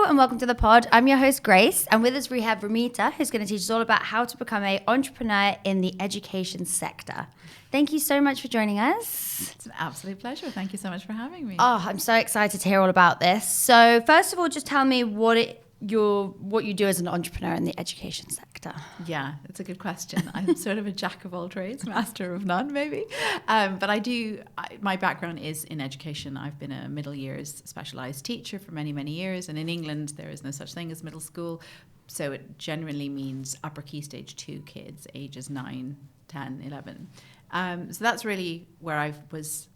and welcome to the pod. I'm your host, Grace, and with us we have Ramita, who's going to teach us all about how to become an entrepreneur in the education sector. Thank you so much for joining us. It's an absolute pleasure. Thank you so much for having me. Oh, I'm so excited to hear all about this. So first of all, just tell me what you do as an entrepreneur in the education sector. Yeah, it's a good question. I'm sort of a jack of all trades, master of none, maybe. But my background is in education. I've been a middle years specialised teacher for many, many years. And in England, there is no such thing as middle school. So it generally means upper key stage 2 kids, ages 9, 10, 11. So that's really where I was,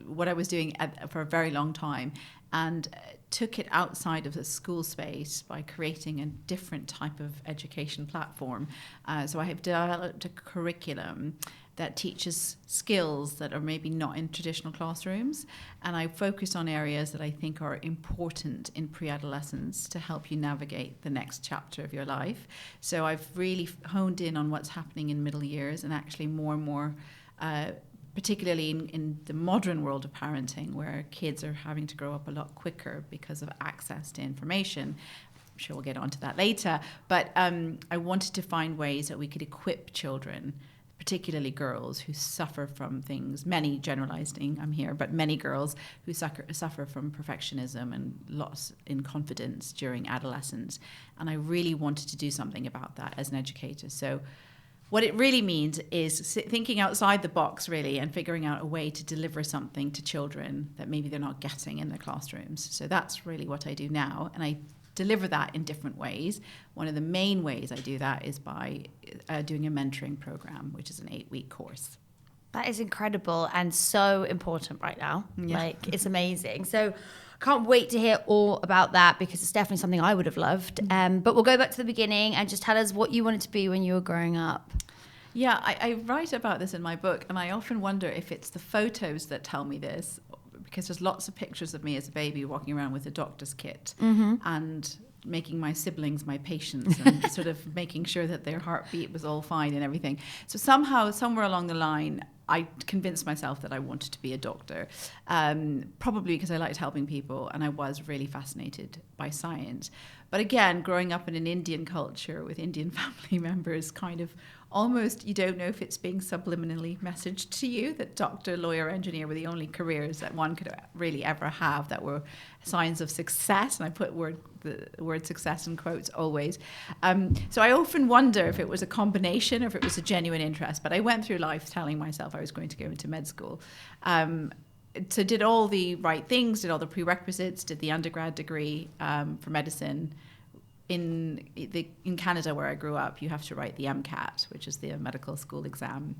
what I was doing for a very long time. And took it outside of the school space by creating a different type of education platform. So I have developed a curriculum that teaches skills that are maybe not in traditional classrooms. And I focus on areas that I think are important in pre-adolescence to help you navigate the next chapter of your life. So I've really honed in on what's happening in middle years and actually more and more particularly in the modern world of parenting, where kids are having to grow up a lot quicker because of access to information. I'm sure we'll get onto that later. But I wanted to find ways that we could equip children, particularly girls who suffer from things, many generalizing, I'm here, but many girls who suffer from perfectionism and loss in confidence during adolescence. And I really wanted to do something about that as an educator. So what it really means is thinking outside the box, really, and figuring out a way to deliver something to children that maybe they're not getting in their classrooms. So that's really what I do now. And I deliver that in different ways. One of the main ways I do that is by doing a mentoring program, which is an 8-week course. That is incredible and so important right now. Yeah. Like, it's amazing. So can't wait to hear all about that because it's definitely something I would have loved. But we'll go back to the beginning and just tell us what you wanted to be when you were growing up. Yeah, I write about this in my book, and I often wonder if it's the photos that tell me this, because there's lots of pictures of me as a baby walking around with a doctor's kit and making my siblings my patients and sort of making sure that their heartbeat was all fine and everything. So somehow, somewhere along the line, I convinced myself that I wanted to be a doctor, probably because I liked helping people and I was really fascinated by science. But again, growing up in an Indian culture with Indian family members, kind of almost you don't know if it's being subliminally messaged to you that doctor, lawyer, engineer were the only careers that one could really ever have that were signs of success. And I put the word success in quotes always. So I often wonder if it was a combination or if it was a genuine interest. But I went through life telling myself I was going to go into med school. So did all the right things, did all the prerequisites, did the undergrad degree for medicine. In Canada, where I grew up, you have to write the MCAT, which is the medical school exam.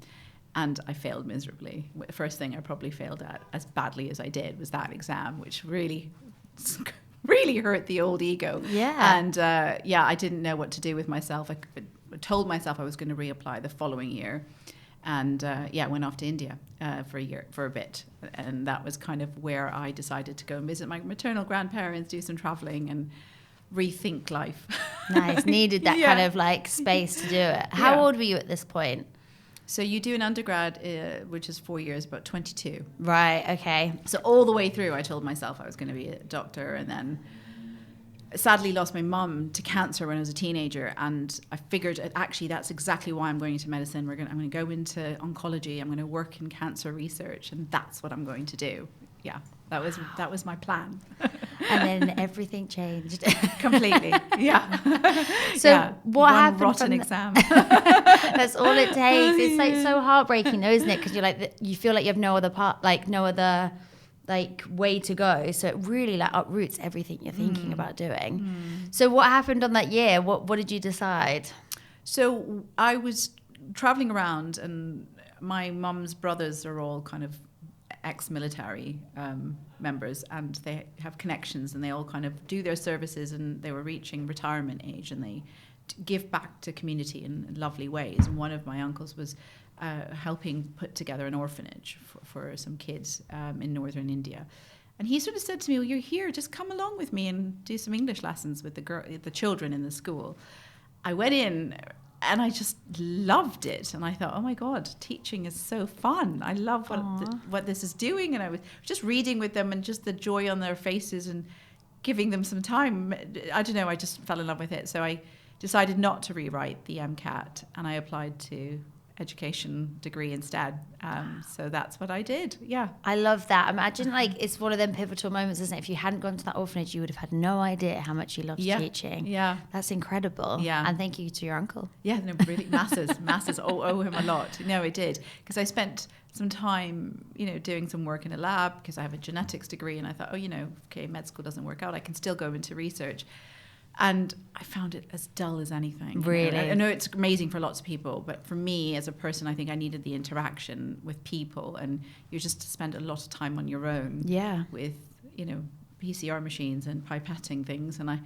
And I failed miserably. The first thing I probably failed at, as badly as I did, was that exam, which really hurt the old ego. Yeah. And I didn't know what to do with myself. I told myself I was going to reapply the following year. And went off to India for a bit. And that was kind of where I decided to go and visit my maternal grandparents, do some traveling and rethink life. Nice. Needed that kind of like space to do it. How old were you at this point? So you do an undergrad, which is 4 years, about 22. Right. Okay. So all the way through, I told myself I was going to be a doctor, and then sadly lost my mum to cancer when I was a teenager, and I figured actually that's exactly why I'm going into medicine. I'm going to go into oncology. I'm going to work in cancer research, and that's what I'm going to do. Yeah, that was my plan. And then everything changed completely. Yeah. So what happened? Rotten exam. That's all it takes. It's like so heartbreaking, though, isn't it? Because you're like you feel like you have no other way to go. So it really like uproots everything you're thinking about doing. So what happened on that year? What did you decide? So I was traveling around, and my mum's brothers are all kind of ex-military members, and they have connections, and they all kind of do their services, and they were reaching retirement age, and they give back to community in lovely ways. And one of my uncles was helping put together an orphanage for some kids in northern India. And he sort of said to me, well, you're here, just come along with me and do some English lessons with the children in the school. I went in and I just loved it. And I thought, oh my God, teaching is so fun. I love what this is doing. And I was just reading with them and just the joy on their faces and giving them some time. I don't know, I just fell in love with it. So I decided not to rewrite the MCAT, and I applied to education degree instead. So that's what I did. Yeah. I love that. Imagine like it's one of them pivotal moments, isn't it? If you hadn't gone to that orphanage, you would have had no idea how much you loved teaching. Yeah. That's incredible. Yeah. And thank you to your uncle. Yeah, no, really, masses. Owe him a lot. No, I did. Because I spent some time, doing some work in a lab because I have a genetics degree, and I thought, okay, med school doesn't work out. I can still go into research. And I found it as dull as anything. Really? I know it's amazing for lots of people, but for me as a person, I think I needed the interaction with people, and you just spend a lot of time on your own with, PCR machines and pipetting things. And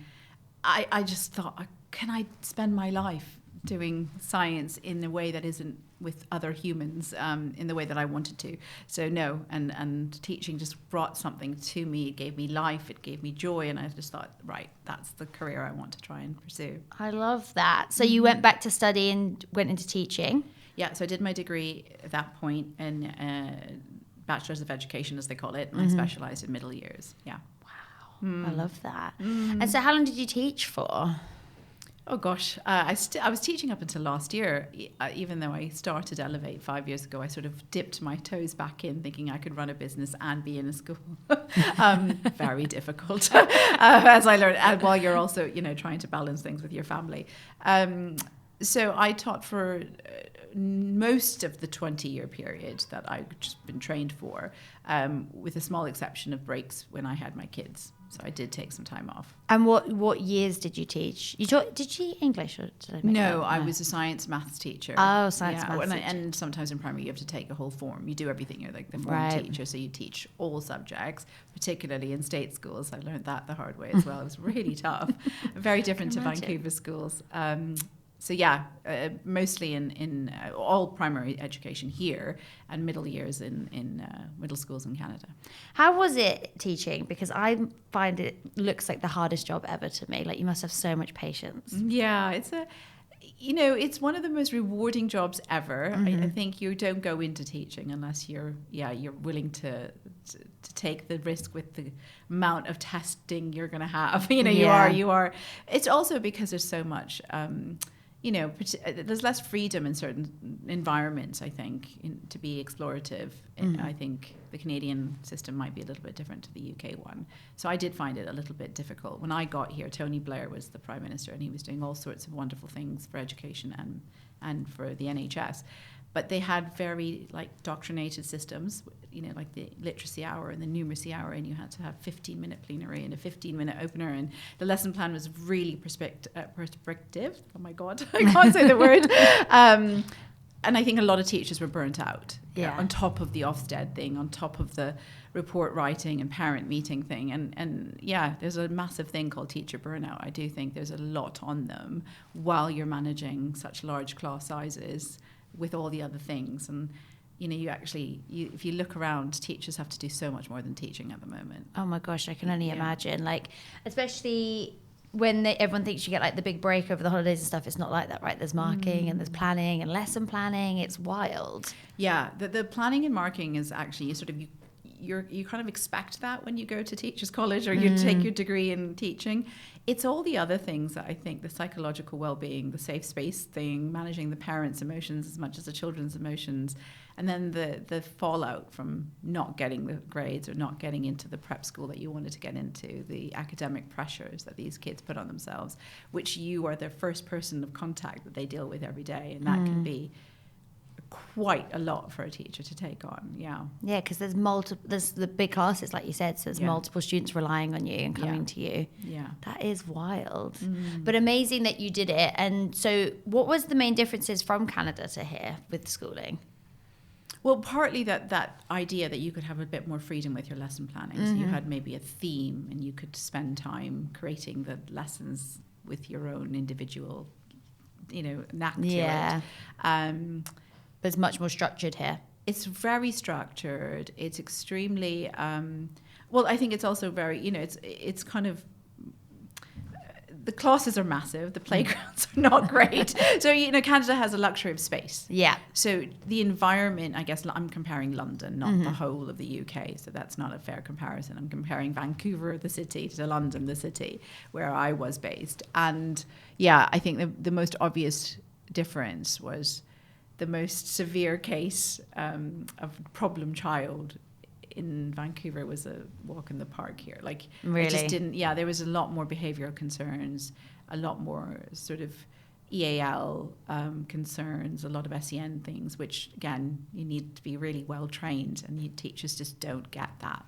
I just thought, can I spend my life doing science in a way that isn't with other humans, in the way that I wanted to? So no, and teaching just brought something to me. It gave me life, it gave me joy, and I just thought, right, that's the career I want to try and pursue. I love that. So you went back to study and went into teaching? Yeah, so I did my degree at that point in Bachelor's of Education, as they call it, and I specialised in middle years. Yeah. Wow, I love that. And so how long did you teach for? Oh gosh, I was teaching up until last year. Even though I started Elevate 5 years ago, I sort of dipped my toes back in, thinking I could run a business and be in a school. Very difficult, as I learned, and while you're also, trying to balance things with your family. So I taught for most of the 20-year period that I've just been trained for, with a small exception of breaks when I had my kids. So I did take some time off. And what years did you teach? Did you teach English? Or did I make No, I was a science maths teacher. Oh, science maths teacher. And sometimes in primary you have to take a whole form. You do everything. You're like the form teacher, so you teach all subjects, particularly in state schools. I learned that the hard way as well. It was really tough. Very different to Vancouver schools. So yeah, mostly in all primary education here, and middle years in middle schools in Canada. How was it teaching? Because I find it looks like the hardest job ever to me. Like you must have so much patience. Yeah, it's one of the most rewarding jobs ever. I think you don't go into teaching unless you're willing to take the risk with the amount of testing you're going to have. You are. It's also because there's so much. There's less freedom in certain environments, I think, to be explorative. I think the Canadian system might be a little bit different to the UK one. So I did find it a little bit difficult. When I got here, Tony Blair was the Prime Minister, and he was doing all sorts of wonderful things for education and for the NHS. But they had very doctrinated systems, like the literacy hour and the numeracy hour, and you had to have 15-minute plenary and a 15-minute opener, and the lesson plan was really prescriptive. Oh my God, I can't say the word. And I think a lot of teachers were burnt out. On top of the Ofsted thing, on top of the report writing and parent meeting thing, and there's a massive thing called teacher burnout. I do think there's a lot on them while you're managing such large class sizes with all the other things. And if you look around, teachers have to do so much more than teaching at the moment. Oh my gosh, I can only imagine. Especially when everyone thinks you get the big break over the holidays and stuff. It's not like that, right? There's marking and there's planning and lesson planning. It's wild. Yeah, the planning and marking is actually you kind of expect that when you go to teachers college or you take your degree in teaching. It's all the other things that I think, the psychological well-being, the safe space thing, managing the parents' emotions as much as the children's emotions, and then the fallout from not getting the grades or not getting into the prep school that you wanted to get into, the academic pressures that these kids put on themselves, which you are their first person of contact that they deal with every day, and that can be quite a lot for a teacher to take on. Yeah, because there's the big classes, like you said, so there's multiple students relying on you and coming to you. That is wild. But amazing that you did it. And so what was the main differences from Canada to here with schooling? Well, partly that idea that you could have a bit more freedom with your lesson planning. So you had maybe a theme and you could spend time creating the lessons with your own individual knack to it. But it's much more structured here. It's very structured. It's extremely, I think it's also very, it's kind of, the classes are massive, the playgrounds are not great. So, Canada has a luxury of space. Yeah. So the environment, I guess I'm comparing London, not the whole of the UK. So that's not a fair comparison. I'm comparing Vancouver, the city, to London, the city, where I was based. And yeah, I think the most obvious difference was the most severe case of problem child in Vancouver was a walk in the park here. Like, really? It just didn't, there was a lot more behavioral concerns, a lot more sort of EAL concerns, a lot of SEN things, which again, you need to be really well trained, and teachers just don't get that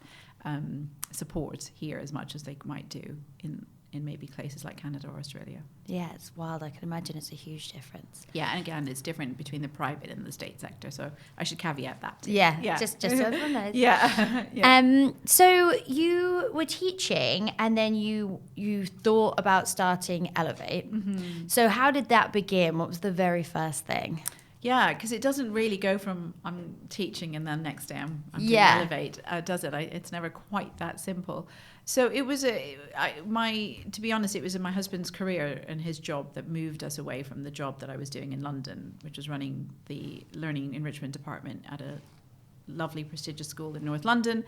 support here as much as they might do in maybe places like Canada or Australia. Yeah, it's wild. I can imagine it's a huge difference. Yeah, and again, it's different between the private and the state sector. So I should caveat that too. Yeah. Just so everyone knows. Yeah. So you were teaching, and then you thought about starting Elevate. Mm-hmm. So how did that begin? What was the very first thing? Yeah, because it doesn't really go from I'm teaching and then next day I'm doing Elevate, does it? It's never quite that simple. So it was to be honest, it was in my husband's career and his job that moved us away from the job that I was doing in London, which was running the learning enrichment department at a lovely prestigious school in North London,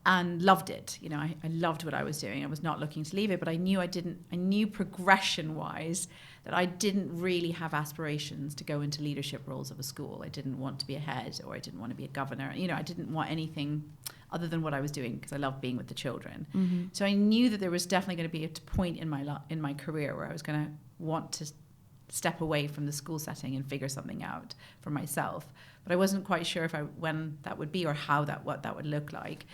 and loved it. I loved what I was doing. I was not looking to leave it, but I knew progression wise that I didn't really have aspirations to go into leadership roles of a school. I didn't want to be a head, or I didn't want to be a governor. I didn't want anything other than what I was doing, because I loved being with the children. Mm-hmm. So I knew that there was definitely going to be a point in my career where I was going to want to step away from the school setting and figure something out for myself. But I wasn't quite sure when that would be, or what that would look like.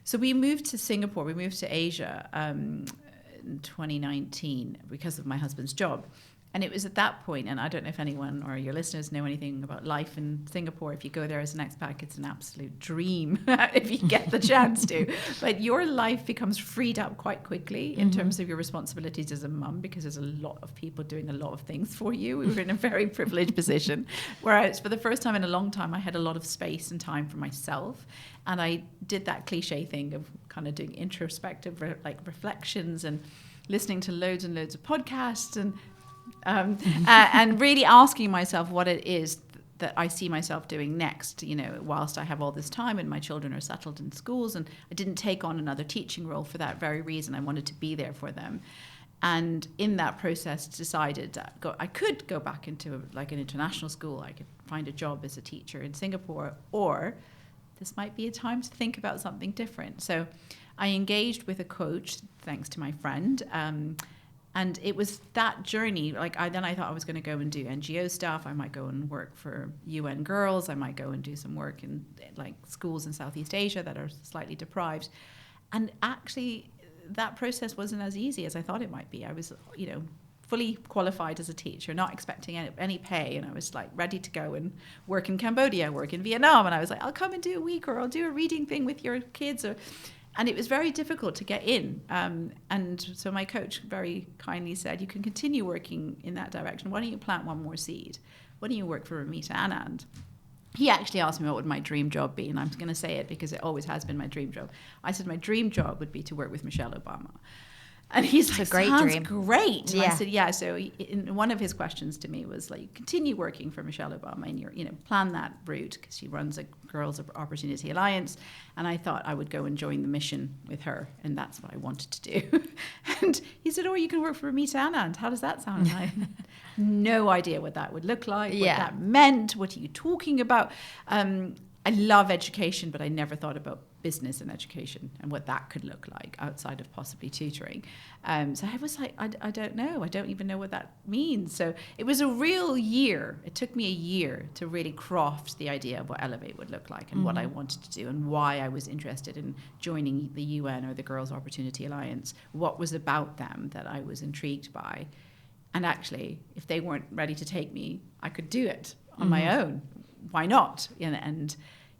So we moved to Singapore. We moved to Asia in 2019 because of my husband's job. And it was at that point, and I don't know if anyone or your listeners know anything about life in Singapore. If you go there as an expat, it's an absolute dream if you get the chance to. But your life becomes freed up quite quickly in terms of your responsibilities as a mum, because there's a lot of people doing a lot of things for you. We were in a very privileged position. Whereas for the first time in a long time, I had a lot of space and time for myself. And I did that cliche thing of kind of doing introspective reflections and listening to loads and loads of podcasts and really asking myself what it is that I see myself doing next, whilst I have all this time and my children are settled in schools. And I didn't take on another teaching role for that very reason. I wanted to be there for them. And in that process, decided that I could go back into an international school. I could find a job as a teacher in Singapore, or this might be a time to think about something different. So I engaged with a coach, thanks to my friend. And it was that journey. Then I thought I was going to go and do NGO stuff. I might go and work for UN Girls. I might go and do some work in schools in Southeast Asia that are slightly deprived. And actually, that process wasn't as easy as I thought it might be. I was, fully qualified as a teacher, not expecting any pay, and I was ready to go and work in Cambodia, work in Vietnam, and I was I'll come and do a week, or I'll do a reading thing with your kids, and it was very difficult to get in. And so my coach very kindly said, you can continue working in that direction. Why don't you plant one more seed? Why don't you work for Ramita Anand? He actually asked me what would my dream job be, and I'm going to say it because it always has been my dream job. I said my dream job would be to work with Michelle Obama. And he's it's a great sounds dream. Great. And yeah. I said, yeah. So in one of his questions to me was continue working for Michelle Obama and plan that route, because she runs a Girls Opportunity Alliance. And I thought I would go and join the mission with her, and that's what I wanted to do. And he said, you can work for Ramita Anand. How does that sound? And I had no idea what that would look like, what that meant. What are you talking about? I love education, but I never thought about business and education and what that could look like outside of possibly tutoring. So I was I don't know. I don't even know what that means. So it was a real year. It took me a year to really craft the idea of what Elevate would look like and what I wanted to do and why I was interested in joining the UN or the Girls Opportunity Alliance. What was about them that I was intrigued by. And actually, if they weren't ready to take me, I could do it on my own. Why not? And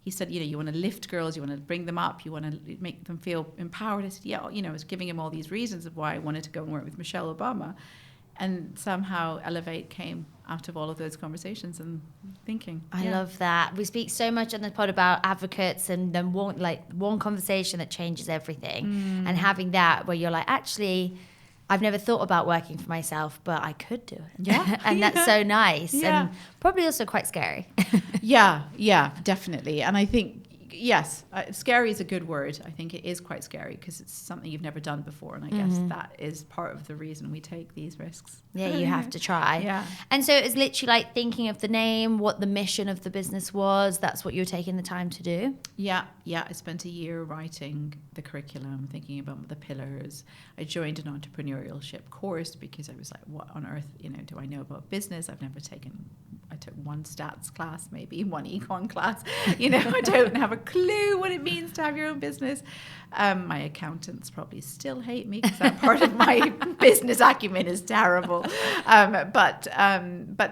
he said, you want to lift girls, you want to bring them up, you want to make them feel empowered. I said, yeah, I was giving him all these reasons of why I wanted to go and work with Michelle Obama. And somehow Elevate came out of all of those conversations and thinking. I love that. We speak so much on the pod about advocates and then one conversation that changes everything. And having that where you're actually, I've never thought about working for myself, but I could do it. Yeah. And that's so nice. Yeah. And probably also quite scary. Yeah, definitely. And I think, yes, scary is a good word. I think it is quite scary because it's something you've never done before. And I guess that is part of the reason we take these risks. Yeah, you have to try. Yeah. And so it was literally like thinking of the name, what the mission of the business was. That's what you were taking the time to do? Yeah. I spent a year writing the curriculum, thinking about the pillars. I joined an entrepreneurship course because I was like, what on earth, do I know about business? I took one stats class, maybe one econ class. I don't have a clue what it means to have your own business. My accountants probably still hate me because that part of my business acumen is terrible. But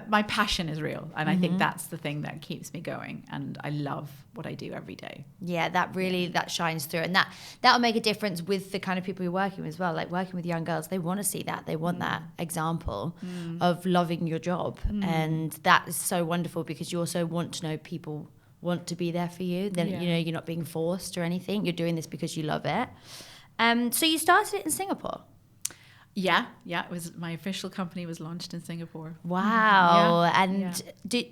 my passion is real. And I think that's the thing that keeps me going. And I love what I do every day. Yeah, that shines through. And that'll make a difference with the kind of people you're working with as well. Like working with young girls, they want to see that. They want that example of loving your job. And that is so wonderful because you also want to know people want to be there for you. Then, you're not being forced or anything. You're doing this because you love it. So you started it in Singapore. Yeah. It was my official company was launched in Singapore. Wow. And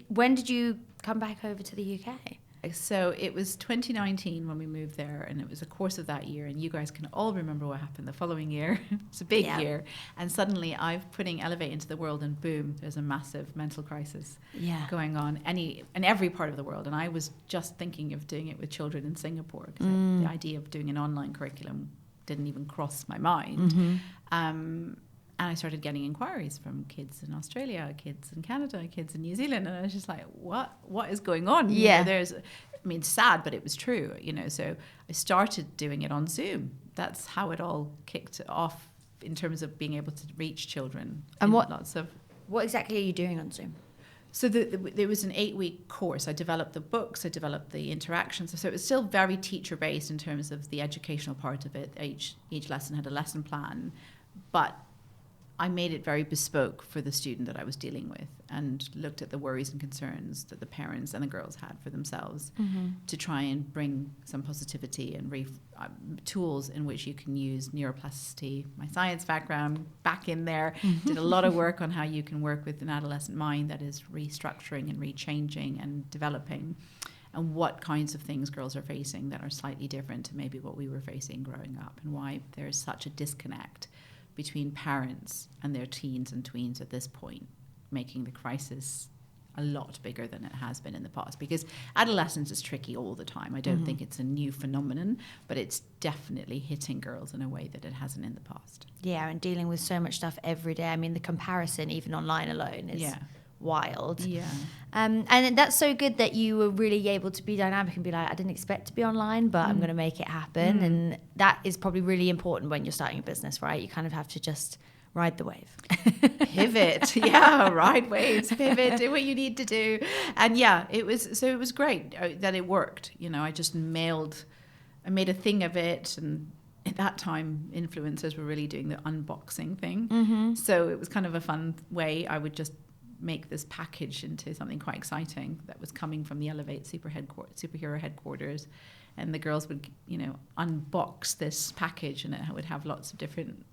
when did you come back over to the UK? So it was 2019 when we moved there, and it was a course of that year. And you guys can all remember what happened the following year. It's a big year. And suddenly I'm putting Elevate into the world, and boom, there's a massive mental crisis going on in every part of the world. And I was just thinking of doing it with children in Singapore because the idea of doing an online curriculum didn't even cross my mind. And I started getting inquiries from kids in Australia, kids in Canada, kids in New Zealand. And I was just like, what is going on? It's sad, but it was true, So I started doing it on Zoom. That's how it all kicked off in terms of being able to reach children. And what exactly are you doing on Zoom? So there was an 8-week course. I developed the books, I developed the interactions. So it was still very teacher-based in terms of the educational part of it. Each lesson had a lesson plan, but I made it very bespoke for the student that I was dealing with and looked at the worries and concerns that the parents and the girls had for themselves to try and bring some positivity and tools in which you can use neuroplasticity, my science background back in there, did a lot of work on how you can work with an adolescent mind that is restructuring and rechanging and developing, and what kinds of things girls are facing that are slightly different to maybe what we were facing growing up, and why there is such a disconnect between parents and their teens and tweens at this point, making the crisis a lot bigger than it has been in the past. Because adolescence is tricky all the time. I don't think it's a new phenomenon, but it's definitely hitting girls in a way that it hasn't in the past. Yeah, and dealing with so much stuff every day. I mean, the comparison, even online alone, is wild. Yeah. And that's so good that you were really able to be dynamic and be like, I didn't expect to be online, but I'm going to make it happen. And that is probably really important when you're starting a business, right? You kind of have to just ride the wave. Pivot. Ride waves, pivot, do what you need to do. And it was great that it worked. I made a thing of it, and at that time influencers were really doing the unboxing thing. So it was kind of a fun way. I would just make this package into something quite exciting that was coming from the Elevate superhero headquarters, and the girls would unbox this package, and it would have lots of different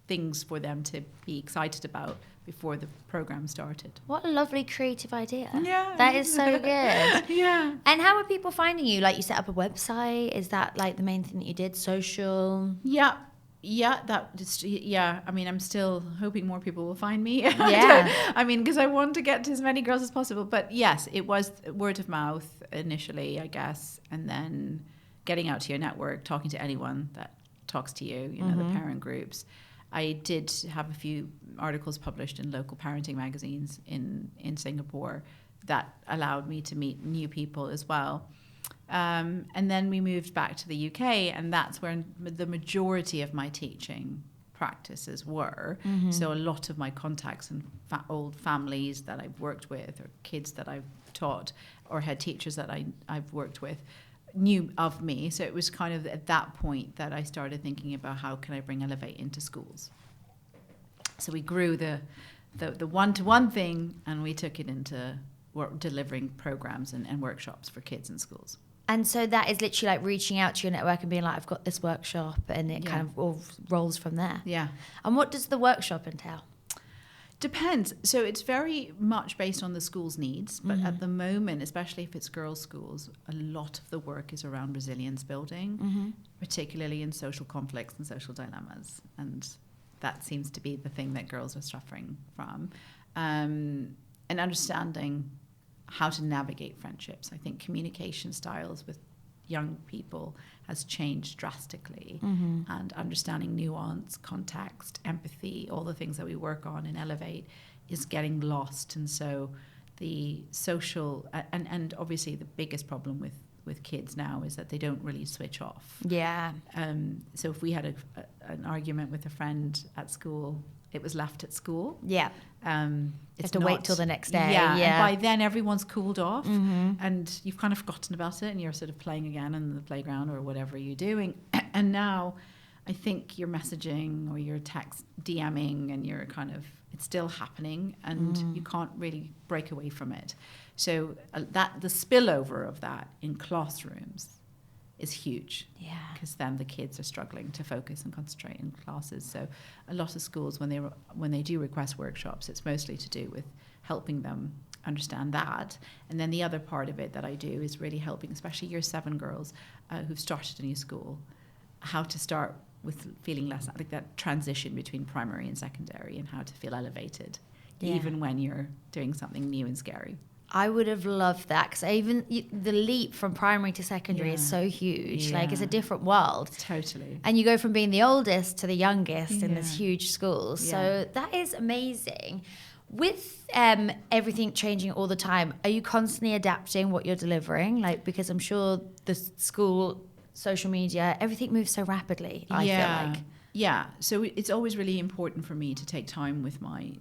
things for them to be excited about before the program started. What a lovely creative idea. Yeah. That is so good. Yeah. And how are people finding you? Like, you set up a website? Is that like the main thing that you did? Social? Yeah. I mean, I'm still hoping more people will find me. Because I want to get to as many girls as possible. But yes, it was word of mouth initially, I guess, and then getting out to your network, talking to anyone that talks to you, the parent groups. I did have a few articles published in local parenting magazines in Singapore that allowed me to meet new people as well. And then we moved back to the UK, and that's where the majority of my teaching practices were. So a lot of my contacts and old families that I've worked with, or kids that I've taught, or head teachers that I've worked with, knew of me. So it was kind of at that point that I started thinking about how can I bring Elevate into schools. So we grew the one-to-one thing, and we took it into delivering programs and workshops for kids in schools. And so that is literally like reaching out to your network and being like, I've got this workshop, and it kind of all rolls from there. Yeah. And what does the workshop entail? Depends. So it's very much based on the school's needs, but at the moment, especially if it's girls' schools, a lot of the work is around resilience building, particularly in social conflicts and social dilemmas. And that seems to be the thing that girls are suffering from. And understanding how to navigate friendships. I think communication styles with young people has changed drastically, and understanding nuance, context, empathy, all the things that we work on in Elevate is getting lost. And so the social, and obviously the biggest problem with kids now is that they don't really switch off. Yeah. So if we had an argument with a friend at school, it was left at school. Yeah. It's to wait till the next day. Yeah. Yeah. And by then everyone's cooled off, and you've kind of forgotten about it, and you're sort of playing again in the playground or whatever you're doing. And now I think your messaging or your text DMing, and you're kind of, it's still happening, and you can't really break away from it. So that the spillover of that in classrooms is huge. Yeah. Because then the kids are struggling to focus and concentrate in classes. So a lot of schools, when they do request workshops, it's mostly to do with helping them understand that. And then the other part of it that I do is really helping, especially year 7 girls who've started a new school, how to start with feeling less like that transition between primary and secondary, and how to feel elevated, even when you're doing something new and scary. I would have loved that, because even the leap from primary to secondary is so huge. Like, it's a different world. Totally. And you go from being the oldest to the youngest in this huge school. So that is amazing. With everything changing all the time, are you constantly adapting what you're delivering? Like, because I'm sure the school, social media, everything moves so rapidly, I feel like. Yeah. So it's always really important for me to take time with my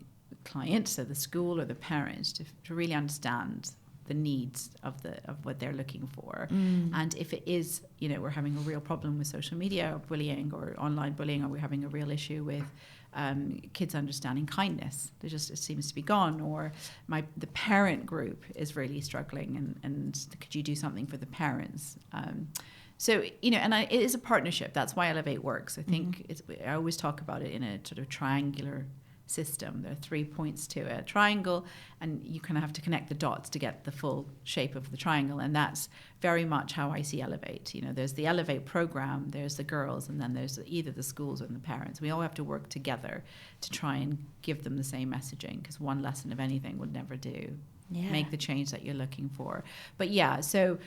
client, so the school or the parents, to really understand the needs of what they're looking for. And if it is, we're having a real problem with social media or bullying or online bullying, or we're having a real issue with kids understanding kindness, it seems to be gone, or the parent group is really struggling, and could you do something for the parents? So, it is a partnership. That's why Elevate works. I think I always talk about it in a sort of triangular system. There are 3 points to a triangle, and you kind of have to connect the dots to get the full shape of the triangle. And that's very much how I see Elevate. There's the Elevate program, there's the girls, and then there's either the schools or the parents. We all have to work together to try and give them the same messaging, because one lesson of anything would never make the change that you're looking for. But so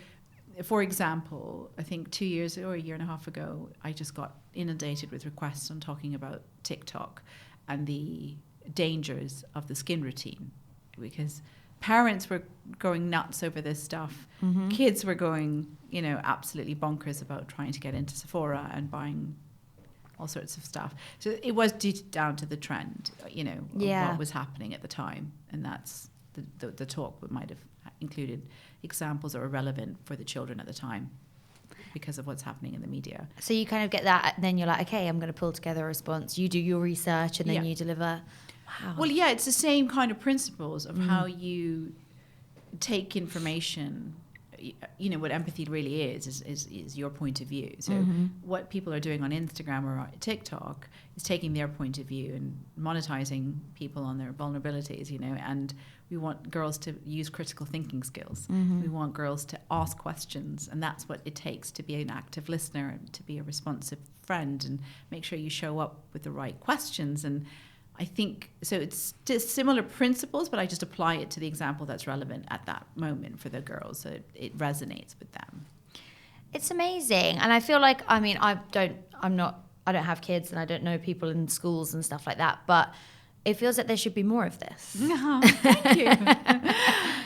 for example, I think 2 years or a year and a half ago, I just got inundated with requests on talking about TikTok and the dangers of the skin routine, because parents were going nuts over this stuff. Kids were going, absolutely bonkers about trying to get into Sephora and buying all sorts of stuff. So it was down to the trend, of what was happening at the time. And that's the talk might have included examples that were relevant for the children at the time, because of what's happening in the media. So you kind of get that, and then you're like, okay, I'm going to pull together a response. You do your research, and then you deliver. Wow. Well, it's the same kind of principles of how you take information. What empathy really is your point of view. So what people are doing on Instagram or TikTok is taking their point of view and monetizing people on their vulnerabilities, and we want girls to use critical thinking skills. We want girls to ask questions, and that's what it takes to be an active listener and to be a responsive friend, and make sure you show up with the right questions. And I think, so it's just similar principles, but I just apply it to the example that's relevant at that moment for the girls, so it resonates with them. It's amazing. And I feel like, I don't have kids, and I don't know people in schools and stuff like that, but it feels like there should be more of this. Oh, thank you.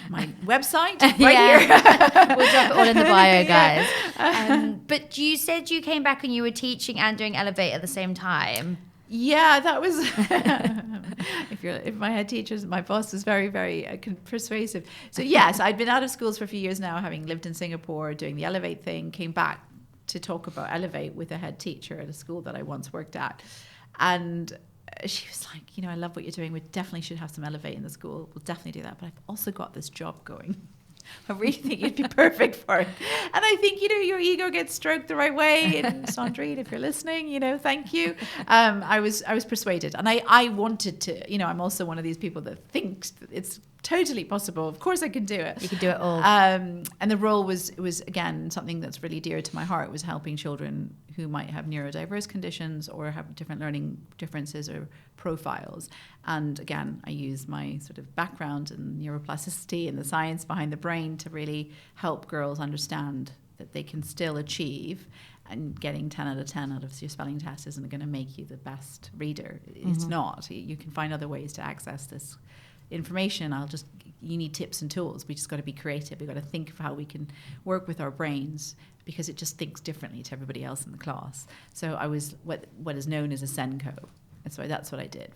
My website here. We'll drop it all in the bio, guys. But you said you came back and you were teaching and doing Elevate at the same time. Yeah, that was. If my head teachers, my boss was very, very persuasive. So yes, I'd been out of schools for a few years now, having lived in Singapore, doing the Elevate thing. Came back to talk about Elevate with a head teacher at a school that I once worked at, and she was like, I love what you're doing. We definitely should have some Elevate in the school. We'll definitely do that. But I've also got this job going. I really think you'd be perfect for it. And I think, your ego gets stroked the right way. And Sandrine, if you're listening, thank you. I was persuaded. And I wanted to, I'm also one of these people that thinks that it's totally possible. Of course I can do it. You can do it all. And the role was again, something that's really dear to my heart, was helping children who might have neurodiverse conditions or have different learning differences or profiles. And again, I use my sort of background in neuroplasticity and the science behind the brain to really help girls understand that they can still achieve, and getting 10 out of 10 out of your spelling test isn't going to make you the best reader. It's not. You can find other ways to access this information. You need tips and tools. We just got to be creative. We got to think of how we can work with our brains, because it just thinks differently to everybody else in the class. So I was what is known as a Senko. And so that's what I did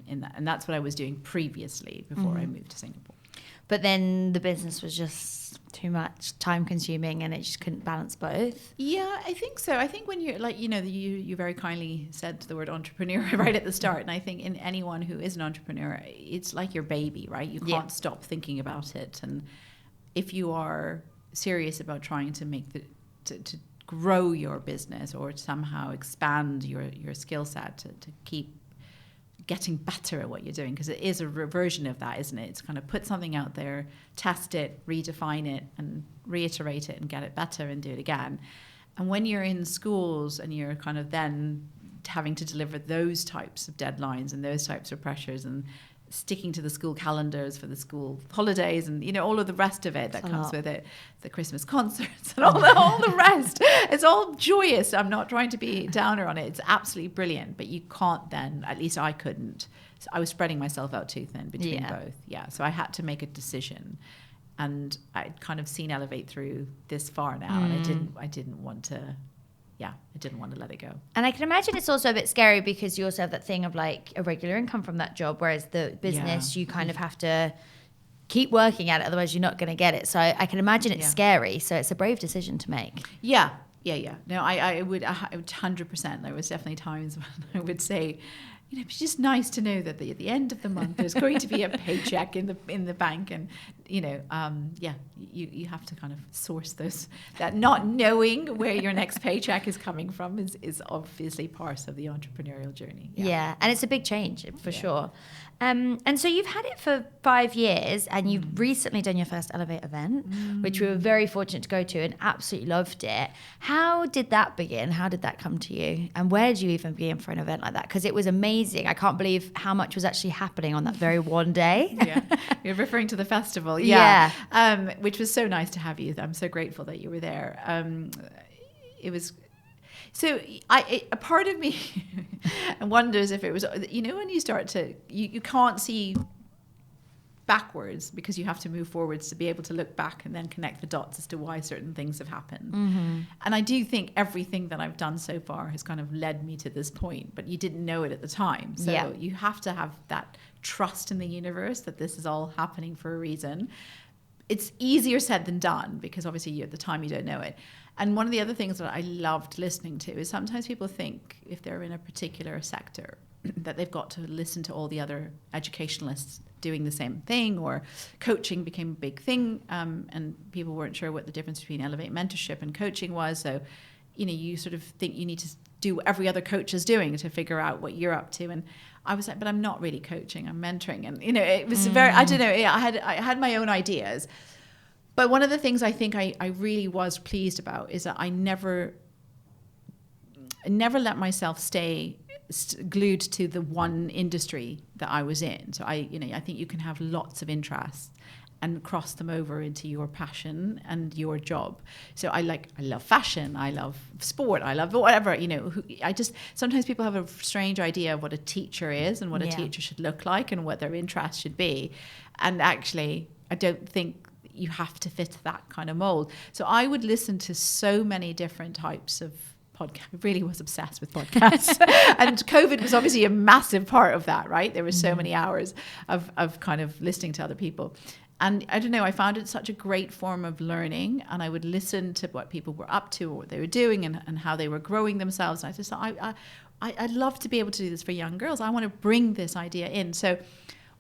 in that. And that's what I was doing previously before I moved to Singapore. But then the business was just too much, time consuming, and it just couldn't balance both. Yeah, I think so. I think when you're like, you very kindly said the word entrepreneur right at the start. And I think in anyone who is an entrepreneur, it's like your baby, right? You can't stop thinking about it. And if you are serious about trying to make to grow your business or somehow expand your skill set to keep getting better at what you're doing, because it is a version of that, isn't it? It's kind of put something out there, test it, redefine it, and reiterate it and get it better and do it again. And when you're in schools and you're kind of then having to deliver those types of deadlines and those types of pressures and sticking to the school calendars for the school holidays and all of the rest of it that comes with it, the Christmas concerts and all the rest, it's all joyous. I'm not trying to be downer on it. It's absolutely brilliant, but you can't then, at least I couldn't. So I was spreading myself out too thin between both. Yeah, so I had to make a decision, and I'd kind of seen Elevate through this far now, and I didn't want to. Yeah, I didn't want to let it go. And I can imagine it's also a bit scary, because you also have that thing of like a regular income from that job, whereas the business, you kind of have to keep working at it, otherwise you're not going to get it. So I can imagine it's scary. So it's a brave decision to make. Yeah. No, I would 100%. There was definitely times when I would say, it's just nice to know that at the end of the month there's going to be a paycheck in the bank, and you have to kind of source those. That not knowing where your next paycheck is coming from is obviously part of the entrepreneurial journey. Yeah, and it's a big change for sure. And so you've had it for 5 years, and you've recently done your first Elevate event, which we were very fortunate to go to and absolutely loved it. How did that begin? How did that come to you? And where did you even begin for an event like that? Because it was amazing. I can't believe how much was actually happening on that very one day. Yeah, you're referring to the festival. Yeah. Which was so nice to have you. I'm so grateful that you were there. It was... So a part of me wonders if it was, when you start to, you can't see backwards because you have to move forwards to be able to look back and then connect the dots as to why certain things have happened. And I do think everything that I've done so far has kind of led me to this point, but you didn't know it at the time. So you have to have that trust in the universe that this is all happening for a reason. It's easier said than done, because obviously at the time you don't know it. And one of the other things that I loved listening to is sometimes people think if they're in a particular sector that they've got to listen to all the other educationalists doing the same thing, or coaching became a big thing, and people weren't sure what the difference between Elevate mentorship and coaching was. So, you sort of think you need to do what every other coach is doing to figure out what you're up to. And I was like, but I'm not really coaching, I'm mentoring. And, it was very, I don't know, I had my own ideas. But one of the things I think I really was pleased about is that I never let myself stay glued to the one industry that I was in. So I think you can have lots of interests and cross them over into your passion and your job. So I love fashion, I love sport, I love whatever, sometimes people have a strange idea of what a teacher is and what a teacher should look like and what their interests should be. And actually, I don't think you have to fit that kind of mold. So I would listen to so many different types of podcasts. I really was obsessed with podcasts. And COVID was obviously a massive part of that, right? There were so many hours of kind of listening to other people. And I don't know, I found it such a great form of learning, and I would listen to what people were up to or what they were doing and how they were growing themselves. And I just thought, I'd love to be able to do this for young girls. I want to bring this idea in. So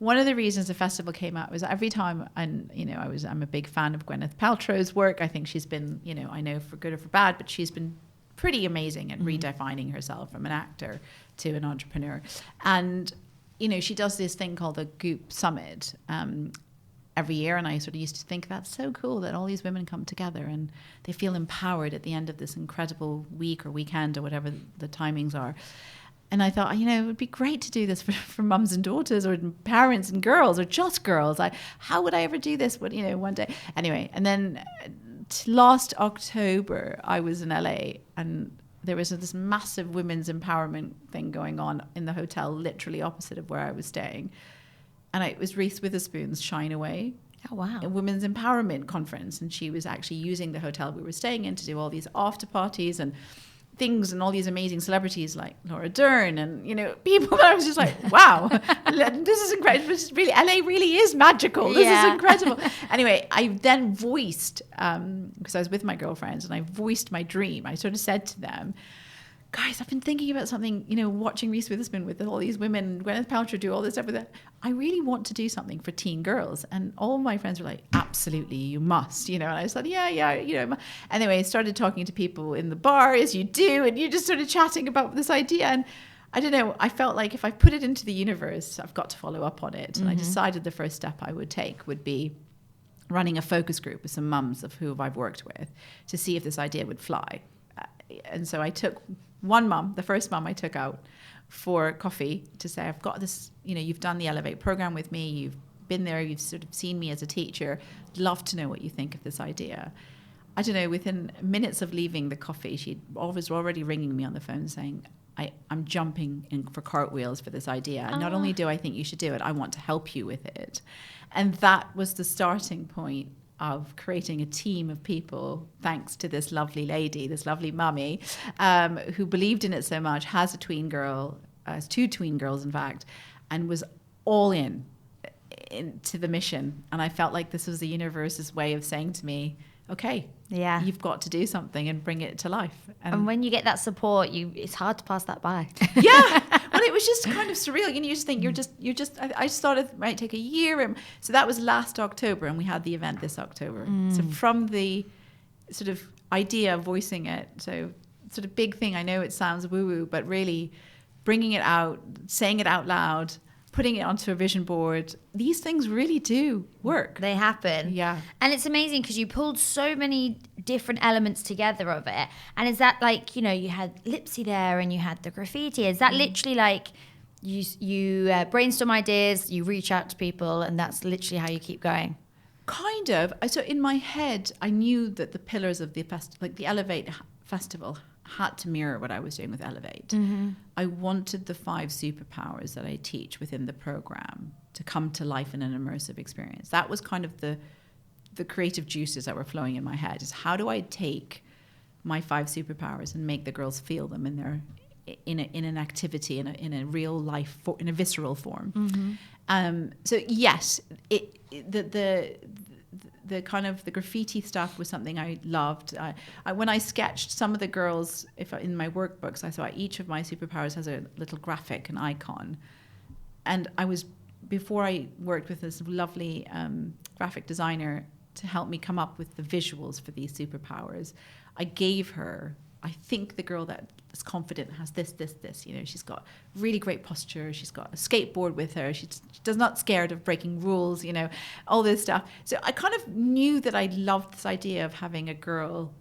one of the reasons the festival came out was every time, and I'm a big fan of Gwyneth Paltrow's work. I think she's been, I know for good or for bad, but she's been pretty amazing at redefining herself from an actor to an entrepreneur. And, she does this thing called the Goop Summit every year. And I sort of used to think that's so cool that all these women come together and they feel empowered at the end of this incredible week or weekend or whatever the timings are. And I thought, it would be great to do this for mums and daughters or parents and girls or just girls. How would I ever do this? One day. Anyway, and then last October, I was in LA and there was this massive women's empowerment thing going on in the hotel, literally opposite of where I was staying. And it was Reese Witherspoon's Shine Away. Oh, wow. A women's empowerment conference. And she was actually using the hotel we were staying in to do all these after parties and things and all these amazing celebrities like Laura Dern and, people that I was just like, wow, this is incredible. This is really, LA really is magical. This is incredible. Anyway, I then voiced, because I was with my girlfriends and I voiced my dream. I sort of said to them, guys, I've been thinking about something, watching Reese Witherspoon with all these women, Gwyneth Paltrow do all this stuff with that. I really want to do something for teen girls. And all my friends were like, absolutely, you must, and I said, yeah. Anyway, I started talking to people in the bar as you do, and you just started chatting about this idea. And I don't know, I felt like if I put it into the universe, I've got to follow up on it. And I decided the first step I would take would be running a focus group with some mums of who I've worked with to see if this idea would fly. And so I took one mum, the first mum I took out for coffee to say, I've got this, you've done the Elevate program with me. You've been there. You've sort of seen me as a teacher. I'd love to know what you think of this idea. I don't know, within minutes of leaving the coffee, she was already ringing me on the phone saying, I'm jumping in for cartwheels for this idea. And not only do I think you should do it, I want to help you with it. And that was the starting point of creating a team of people, thanks to this lovely lady, this lovely mummy, who believed in it so much, has a tween girl, has two tween girls, in fact, and was all into the mission. And I felt like this was the universe's way of saying to me, okay, you've got to do something and bring it to life. And when you get that support, it's hard to pass that by. Yeah. Well, it was just kind of surreal. You just think I just thought it might take a year. So that was last October and we had the event this October. So from the sort of idea of voicing it, so sort of big thing, I know it sounds woo-woo, but really bringing it out, saying it out loud, putting it onto a vision board, these things really do work. They happen. Yeah. And it's amazing because you pulled so many different elements together of it. And is that like, you had Lipsy there and you had the graffiti. Is that literally like you brainstorm ideas, you reach out to people, and that's literally how you keep going? Kind of. So in my head, I knew that the pillars of the like the Elevate Festival had to mirror what I was doing with Elevate. I wanted the 5 superpowers that I teach within the program to come to life in an immersive experience. That was kind of the creative juices that were flowing in my head, is how do I take my 5 superpowers and make the girls feel them in an activity, in a real life, in a visceral form. So yes, the kind of the graffiti stuff was something I loved. When I sketched some of the girls, in my workbooks, I saw each of my superpowers has a little graphic, an icon. And before I worked with this lovely graphic designer to help me come up with the visuals for these superpowers, I gave her, I think the girl that is confident has this. She's got really great posture. She's got a skateboard with her. She does not scared of breaking rules, all this stuff. So I kind of knew that I loved this idea of having a girl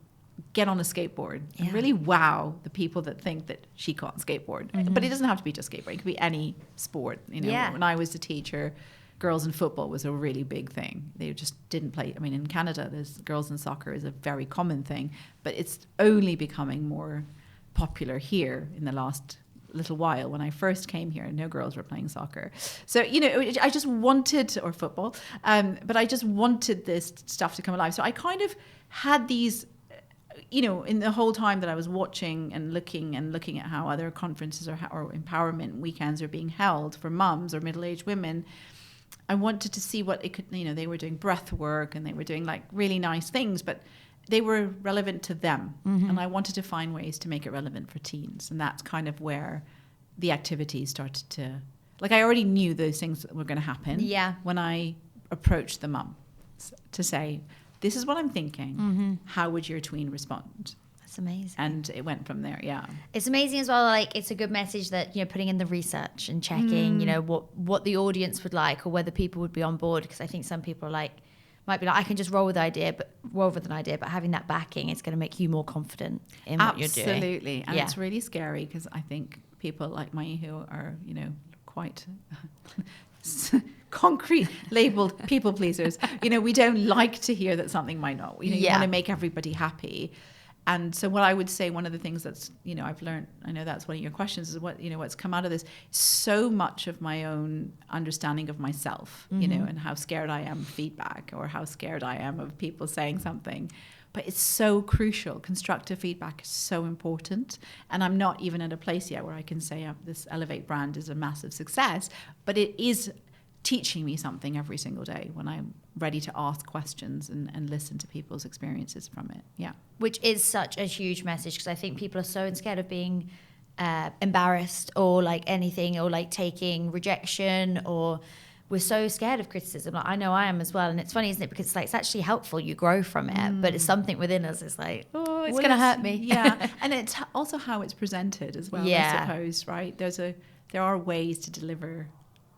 get on a skateboard and really wow the people that think that she can't skateboard. But it doesn't have to be just skateboard. It could be any sport. When I was a teacher, girls in football was a really big thing. They just didn't play. I mean, in Canada, there's girls in soccer is a very common thing, but it's only becoming more popular here in the last little while. When I first came here, no girls were playing soccer. So, I just wanted, or football, but I just wanted this stuff to come alive. So I kind of had these, in the whole time that I was watching and looking at how other conferences or empowerment weekends are being held for mums or middle-aged women, I wanted to see what it could, they were doing breath work and they were doing like really nice things, but they were relevant to them. And I wanted to find ways to make it relevant for teens. And that's kind of where the activities started to like I already knew those things were going to happen. Yeah. When I approached the mum to say, this is what I'm thinking. How would your tween respond? That's amazing. And it went from there. Yeah. It's amazing as well. Like, it's a good message that, you know, putting in the research and checking, you know, what the audience would like or whether people would be on board. Because I think some people are like, might be like, I can just roll with an idea, but having that backing, it's going to make you more confident in what you're doing. Absolutely. And it's really scary because I think people like me who are, you know, quite concrete labeled people pleasers, you know, we don't like to hear that something might not, you know, you want to make everybody happy. And so what I would say, one of the things that's, you know, I've learned, I know that's one of your questions, is what, you know, what's come out of this, so much of my own understanding of myself, you know, and how scared I am of feedback or how scared I am of people saying something. But it's so crucial. Constructive feedback is so important. And I'm not even at a place yet where I can say this Elevate brand is a massive success, but it is teaching me something every single day when I'm ready to ask questions and listen to people's experiences from it. Yeah. Which is such a huge message, because I think people are so scared of being embarrassed or like anything, or like taking rejection, or we're so scared of criticism. Like, I know I am as well. And it's funny, isn't it? Because it's actually helpful. You grow from it, but it's something within us. It's like, oh, it's going to hurt me. Yeah. And it's also how it's presented as well, Yeah. I suppose, right? There are ways to deliver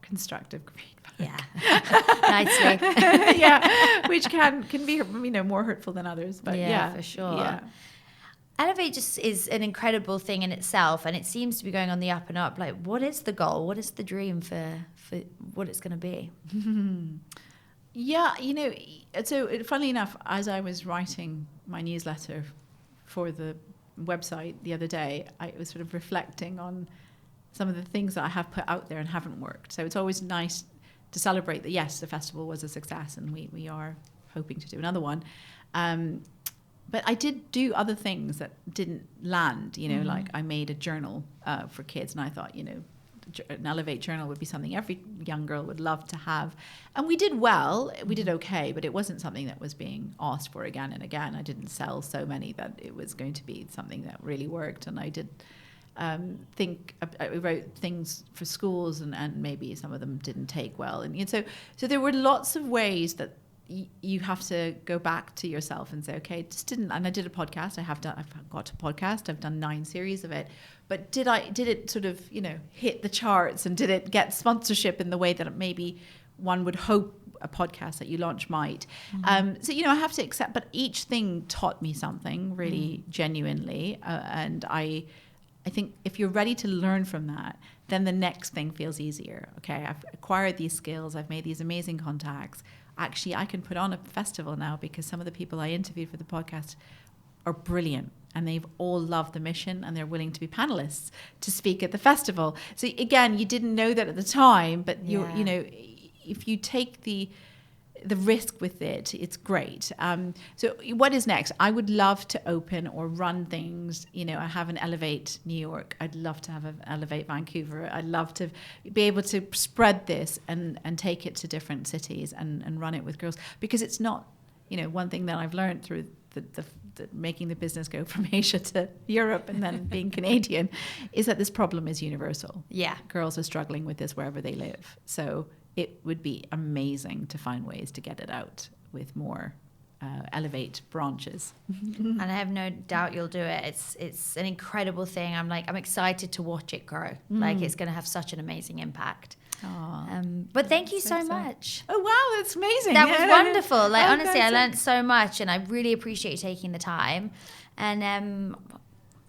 constructive feedback. Yeah. Nicely. Yeah. Which can be, you know, more hurtful than others. But yeah, for sure. Yeah. Elevate just is an incredible thing in itself, and it seems to be going on the up and up. Like, what is the goal? What is the dream for what it's going to be? Yeah, you know, so funnily enough, as I was writing my newsletter for the website the other day, I was sort of reflecting on some of the things that I have put out there and haven't worked. So it's always nice to celebrate that, yes, the festival was a success and we are hoping to do another one. But I did do other things that didn't land, you know, like I made a journal for kids, and I thought, you know, an Elevate journal would be something every young girl would love to have. And we did well, we did okay, but it wasn't something that was being asked for again and again. I didn't sell so many that it was going to be something that really worked. And I did I wrote things for schools, and maybe some of them didn't take well. And so there were lots of ways that you have to go back to yourself and say, okay, it just didn't. And I did a podcast. I've got a podcast. I've done 9 series of it. But did it sort of, you know, hit the charts, and did it get sponsorship in the way that maybe one would hope a podcast that you launch might? So, you know, I have to accept, but each thing taught me something really genuinely. And I think if you're ready to learn from that, then the next thing feels easier. Okay, I've acquired these skills. I've made these amazing contacts. Actually, I can put on a festival now because some of the people I interviewed for the podcast are brilliant, and they've all loved the mission, and they're willing to be panelists to speak at the festival. So again, you didn't know that at the time, but you know, if you take the risk with it, it's great. So what is next? I would love to open or run things. You know, I have an Elevate New York. I'd love to have an Elevate Vancouver. I'd love to be able to spread this and take it to different cities and run it with girls, because it's not, you know, one thing that I've learned through the making the business go from Asia to Europe and then being Canadian is that this problem is universal. Yeah. Girls are struggling with this wherever they live. So it would be amazing to find ways to get it out with more Elevate branches. And I have no doubt you'll do it. It's an incredible thing. I'm excited to watch it grow. Like, it's going to have such an amazing impact. But thank you so much. Oh wow, that's amazing. That was wonderful. Like, honestly, I learned so much, and I really appreciate you taking the time. And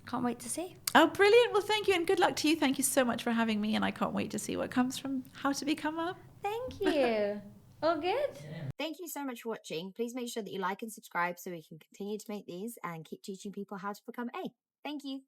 can't wait to see. Oh, brilliant. Well, thank you, and good luck to you. Thank you so much for having me, and I can't wait to see what comes from How to Become a... Thank you. All good? Yeah. Thank you so much for watching. Please make sure that you like and subscribe so we can continue to make these and keep teaching people how to become A. Thank you.